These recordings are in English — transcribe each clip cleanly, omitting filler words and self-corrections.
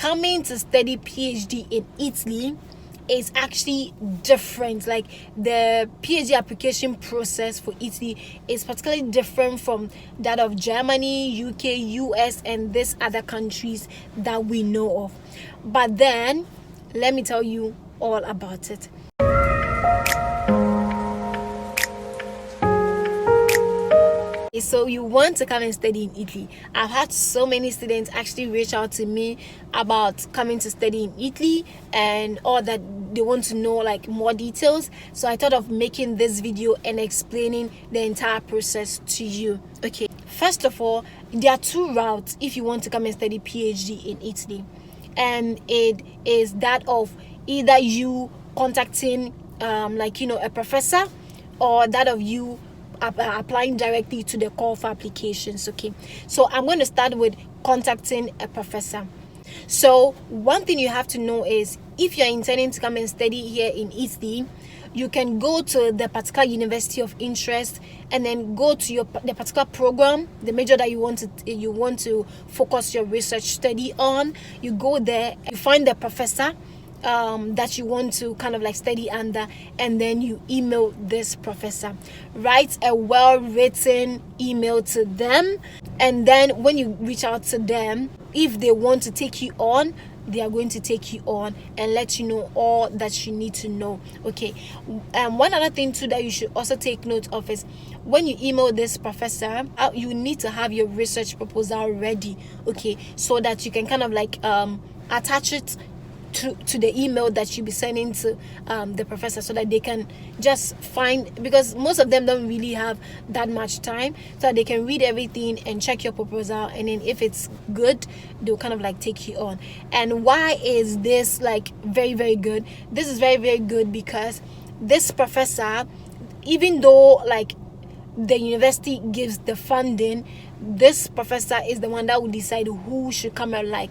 coming to study PhD in Italy is actually different. Like, the PhD application process for Italy is particularly different from that of Germany, UK, US, and these other countries that we know of. But then, let me tell you all about it. So you want to come and study in Italy. I've had so many students actually reach out to me about coming to study in Italy and all that. They want to know like more details. So I thought of making this video and explaining the entire process to you. Okay, first of all, there are two routes if you want to come and study PhD in Italy, and it is that of either you contacting a professor, or that of you applying directly to the call for applications. Okay, so I'm going to start with contacting a professor. So one thing you have to know is, if you're intending to come and study here in Italy, you can go to the particular university of interest and then go to the particular program, the major that you want to focus your research study on. You go there, you find the professor that you want to kind of like study under, and then you email this professor. Write a well-written email to them, and then when you reach out to them, if they want to take you on, they are going to take you on and let you know all that you need to know. Okay, one other thing too that you should also take note of is, when you email this professor, you need to have your research proposal ready, okay, so that you can kind of like attach it to the email that you'll be sending to the professor, so that they can just find, because most of them don't really have that much time, so that they can read everything and check your proposal, and then if it's good, they'll kind of like take you on. And why is this like very, very good? This is very, very good because this professor, even though like the university gives the funding, this professor is the one that will decide who should come and like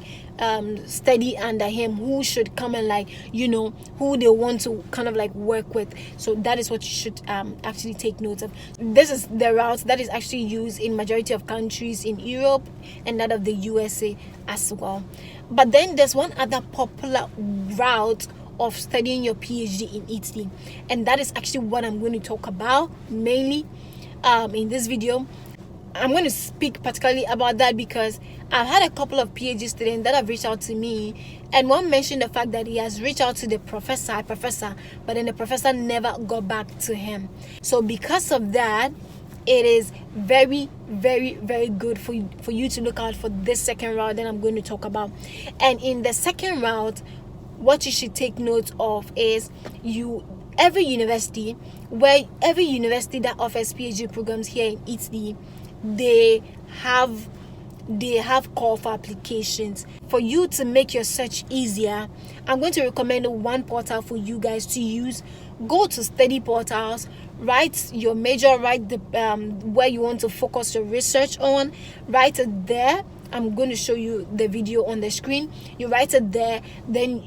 study under him, who should come and like, who they want to kind of like work with. So that is what you should actually take note of. This is the route that is actually used in majority of countries in Europe and that of the USA as well. But then there's one other popular route of studying your PhD in Italy, and that is actually what I'm going to talk about mainly in this video. I'm going to speak particularly about that because I've had a couple of PhD students that have reached out to me, and one mentioned the fact that he has reached out to the professor, but then the professor never got back to him. So because of that, it is very, very, very good for you to look out for this second route that I'm going to talk about. And in the second route, what you should take note of is every university that offers PhD programs here in Italy, they have call for applications. For you to make your search easier, I'm going to recommend one portal for you guys to use. Go to study portals, write your major, write the where you want to focus your research on, write it there. I'm going to show you the video on the screen. You write it there, then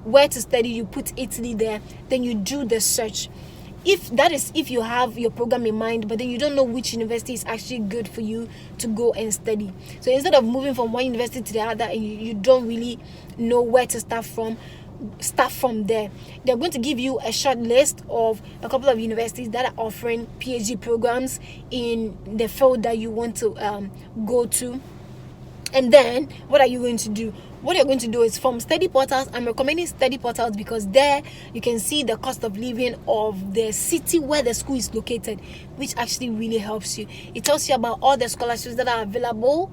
where to study, you put Italy there, then you do the search. If you have your program in mind, but then you don't know which university is actually good for you to go and study. So instead of moving from one university to the other and you don't really know where to start from there. They're going to give you a short list of a couple of universities that are offering PhD programs in the field that you want to go to. And then what are you going to do? What you're going to do is, from study portals, I'm recommending study portals because there you can see the cost of living of the city where the school is located, which actually really helps you. It tells you about all the scholarships that are available,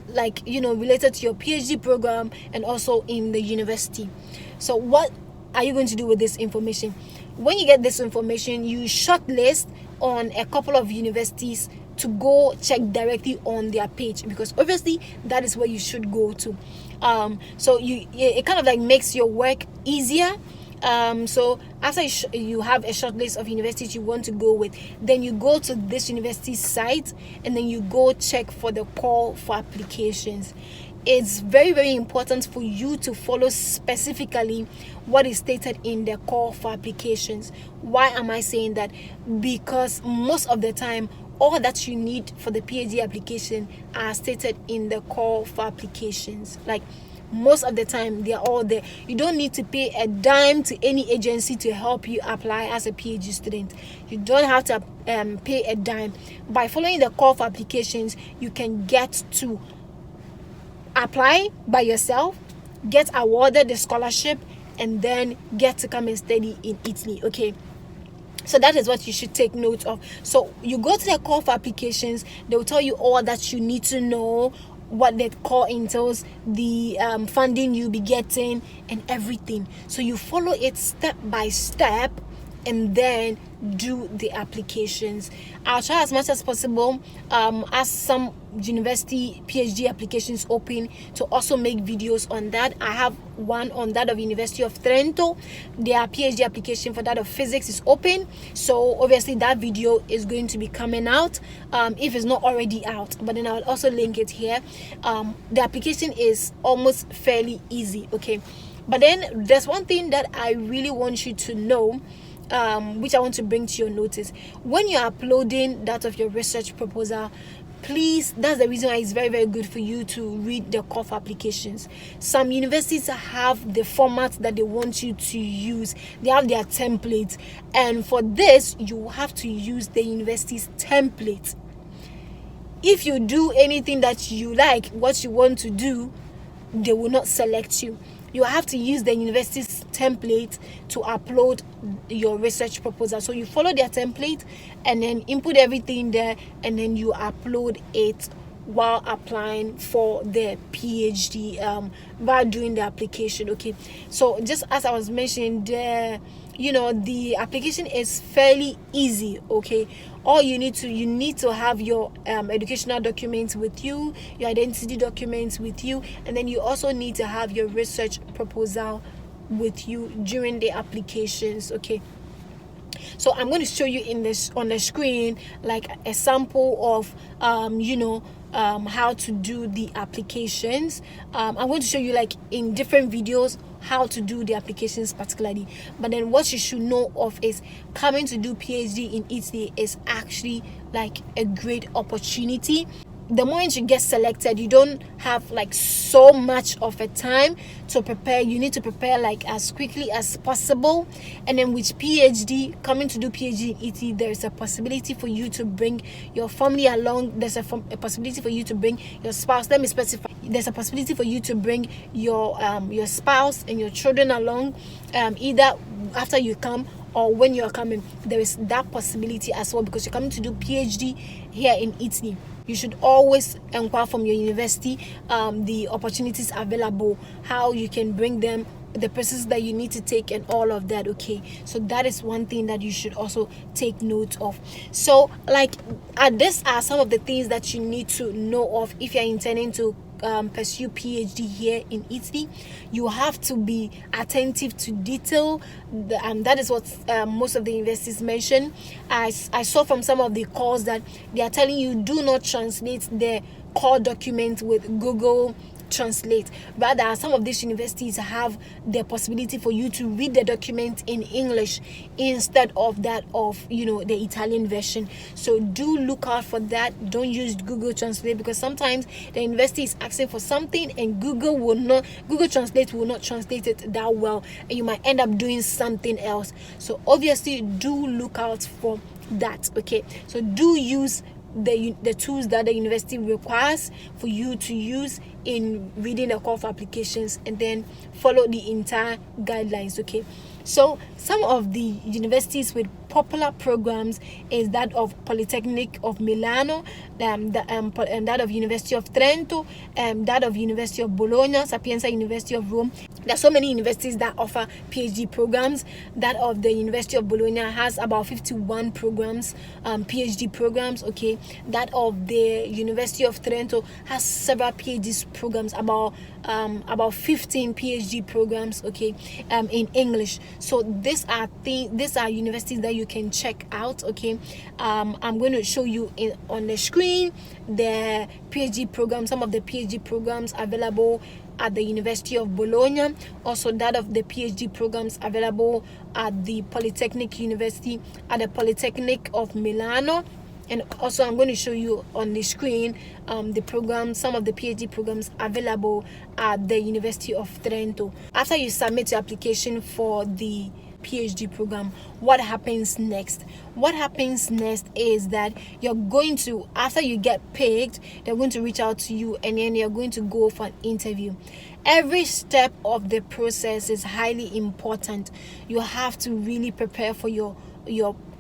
like, related to your PhD program and also in the university. So what are you going to do with this information? When you get this information, you shortlist on a couple of universities to go check directly on their page, because obviously that is where you should go to. So it kind of like makes your work easier. So after you have a short list of universities you want to go with, then you go to this university site and then you go check for the call for applications. It's very, very important for you to follow specifically what is stated in the call for applications. Why am I saying that? Because most of the time, all that you need for the PhD application are stated in the call for applications. Like, most of the time they are all there. You don't need to pay a dime to any agency to help you apply as a PhD student. You don't have to pay a dime. By following the call for applications, you can get to apply by yourself, get awarded the scholarship, and then get to come and study in Italy. Okay, so that is what you should take note of. So you go to the call for applications, they will tell you all that you need to know, what the call entails, the funding you'll be getting, and everything. So you follow it step by step and then do the applications. I'll try as much as possible, as some university PhD applications open, to also make videos on that. I have one on that of University of Trento. Their PhD application for that of physics is open, so obviously that video is going to be coming out, if it's not already out, but then I'll also link it here. The application is almost fairly easy. Okay, but then there's one thing that I really want you to know, which I want to bring to your notice. When you're uploading that of your research proposal, please, that's the reason why it's very, very good for you to read the call for applications. Some universities have the format that they want you to use. They have their template, and for this you have to use the university's template. If you do anything that you like, what you want to do, they will not select you. You have to use the university's template to upload your research proposal. So you follow their template and then input everything there, and then you upload it while applying for the PhD, while doing the application. Okay, so just as I was mentioning, the application is fairly easy. Okay, all you need to have your educational documents with you, your identity documents with you, and then you also need to have your research proposal with you during the applications. Okay, so I'm going to show you on the screen like a sample of how to do the applications. I'm going to show you like in different videos how to do the applications particularly, but then what you should know of is coming to do PhD in Italy is actually like a great opportunity. The moment you get selected, you don't have like so much of a time to prepare. You need to prepare like as quickly as possible. And then with PhD, coming to do PhD in Italy, there is a possibility for you to bring your family along. There's a possibility for you to bring your spouse. Let me specify. There's a possibility for you to bring your spouse and your children along, either after you come or when you're coming. There is that possibility as well, because you're coming to do PhD here in Italy. You should always inquire from your university the opportunities available, how you can bring them, the processes that you need to take, and all of that. Okay, so that is one thing that you should also take note of. So like these are some of the things that you need to know of if you're intending to pursue PhD here in Italy. You have to be attentive to detail. That is what most of the universities mention. I saw from some of the calls that they are telling you do not translate the call document with Google Translate. Rather, some of these universities have the possibility for you to read the document in English instead of that of the Italian version. So do look out for that. Don't use Google Translate, because sometimes the university is asking for something and Google Translate will not translate it that well, and you might end up doing something else. So obviously do look out for that. Okay, so do use the tools that the university requires for you to use in reading the call for applications, and then follow the entire guidelines. Okay, so some of the universities with popular programs is that of Polytechnic of Milano, that of University of Trento, that of University of Bologna, Sapienza University of Rome. There are so many universities that offer PhD programs. That of the University of Bologna has about 51 programs, PhD programs. Okay, that of the University of Trento has several PhD programs, about 15 PhD programs. Okay, in English. So these are universities that you can check out. Okay, I'm going to show you on the screen the PhD programs, some of the PhD programs available at the University of Bologna, also that of the PhD programs available at the Polytechnic University, at the Polytechnic of Milano, And also I'm going to show you on the screen the program, some of the PhD programs available at the University of Trento. After you submit your application for the PhD program, what happens next? What happens next is that you're going to, after you get picked, they're going to reach out to you, and then you're going to go for an interview. Every step of the process is highly important. You have to really prepare for your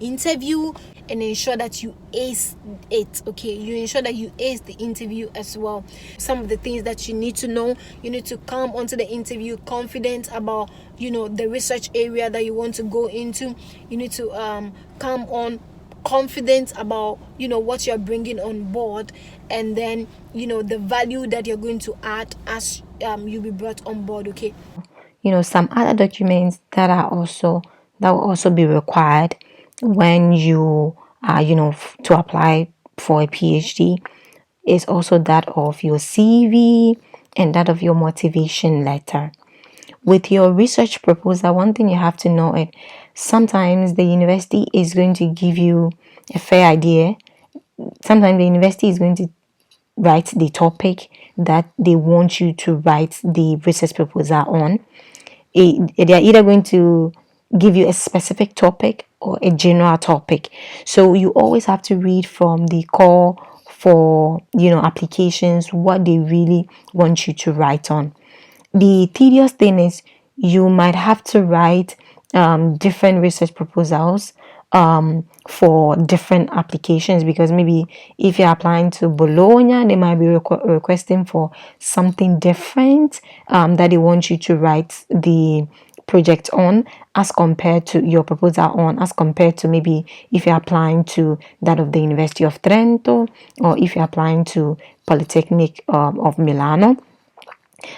interview and ensure that you ace it. Okay, you ensure that you ace the interview as well. Some of the things that you need to know: you need to come onto the interview confident about the research area that you want to go into. You need to come on confident about what you're bringing on board, and then the value that you're going to add as you be brought on board. Okay, some other documents that will also be required when you are, to apply for a PhD is also that of your CV and that of your motivation letter. With your research proposal, one thing you have to know is sometimes the university is going to give you a fair idea. Sometimes the university is going to write the topic that they want you to write the research proposal on. They are either going to give you a specific topic or a general topic. So you always have to read from the call for applications what they really want you to write on. The tedious thing is you might have to write different research proposals for different applications, because maybe if you're applying to Bologna, they might be requesting for something different that they want you to write the project on, as compared to your proposal on, as compared to maybe if you're applying to that of the University of Trento, or if you're applying to Polytechnic of Milano.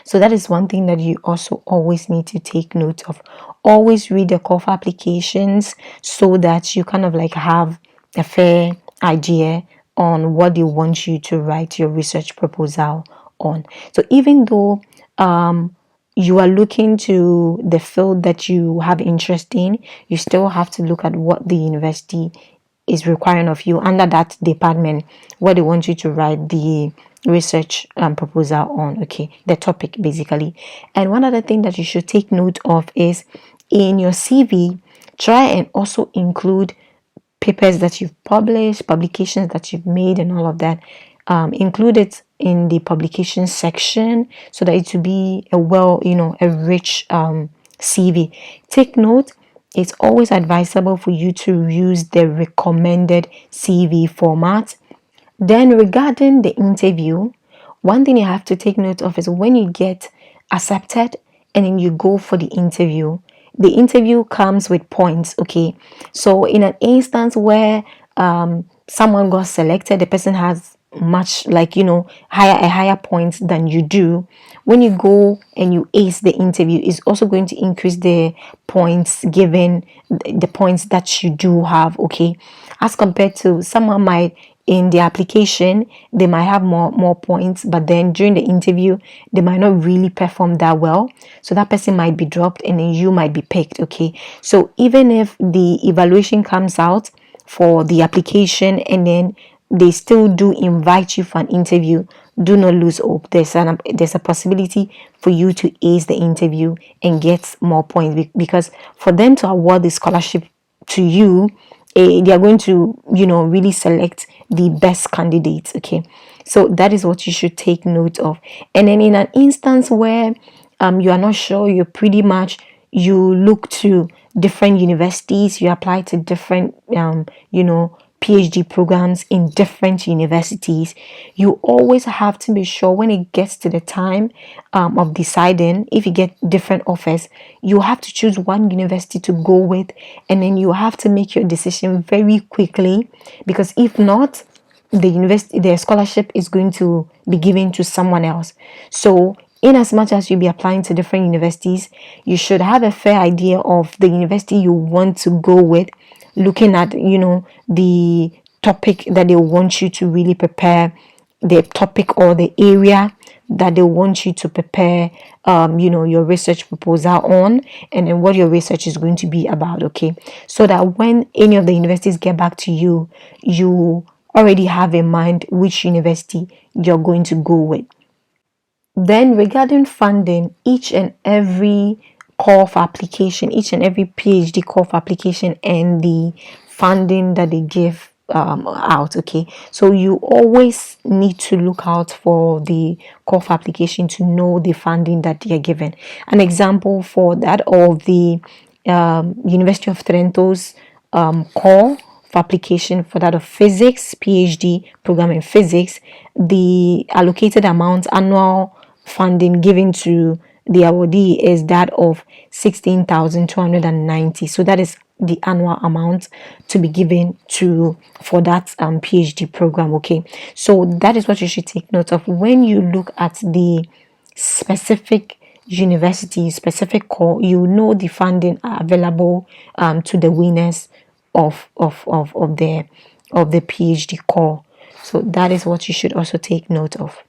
So that is one thing that you also always need to take note of. Always read the call for applications so that you kind of like have a fair idea on what they want you to write your research proposal on. So even though you are looking to the field that you have interest in, you still have to look at what the university is requiring of you under that department, what they want you to write the research proposal on. Okay, the topic basically. And one other thing that you should take note of is in your CV, try and also include papers that you've published, publications that you've made, and all of that. Include it in the publication section so that it will be a rich CV. Take note, it's always advisable for you to use the recommended CV format. Then regarding the interview, one thing you have to take note of is when you get accepted and then you go for the interview comes with points. Okay, so in an instance where someone got selected, the person has much higher points than you do. When you go and you ace the interview, is also going to increase the points given, the points that you do have. Okay, as compared to someone might, in the application they might have more points, but then during the interview they might not really perform that well, so that person might be dropped and then you might be picked. Okay, so even if the evaluation comes out for the application and then they still do invite you for an interview, do not lose hope. There's a possibility for you to ace the interview and get more points, because for them to award the scholarship to you, they are going to really select the best candidates. Okay, so that is what you should take note of. And then in an instance where you are not sure, you look to different universities, you apply to different PhD programs in different universities. You always have to be sure when it gets to the time of deciding, if you get different offers, you have to choose one university to go with, and then you have to make your decision very quickly, because if not, the scholarship is going to be given to someone else. So in as much as you'll be applying to different universities, you should have a fair idea of the university you want to go with, looking at the topic that they want you to really prepare, the topic or the area that they want you to prepare your research proposal on, and then what your research is going to be about. Okay, so that when any of the universities get back to you, you already have in mind which university you're going to go with. Then regarding funding, each and every call for application, each and every PhD call for application and the funding that they give out. Okay, so you always need to look out for the call for application to know the funding that they are given. An example for that of the University of Trento's call for application for that of physics, PhD program in physics, the allocated amount annual funding given to the awardee is that of 16,290. So that is the annual amount to be given to for that PhD program. Okay, so that is what you should take note of when you look at the specific university, specific call. You know the funding are available to the winners of the PhD call. So that is what you should also take note of.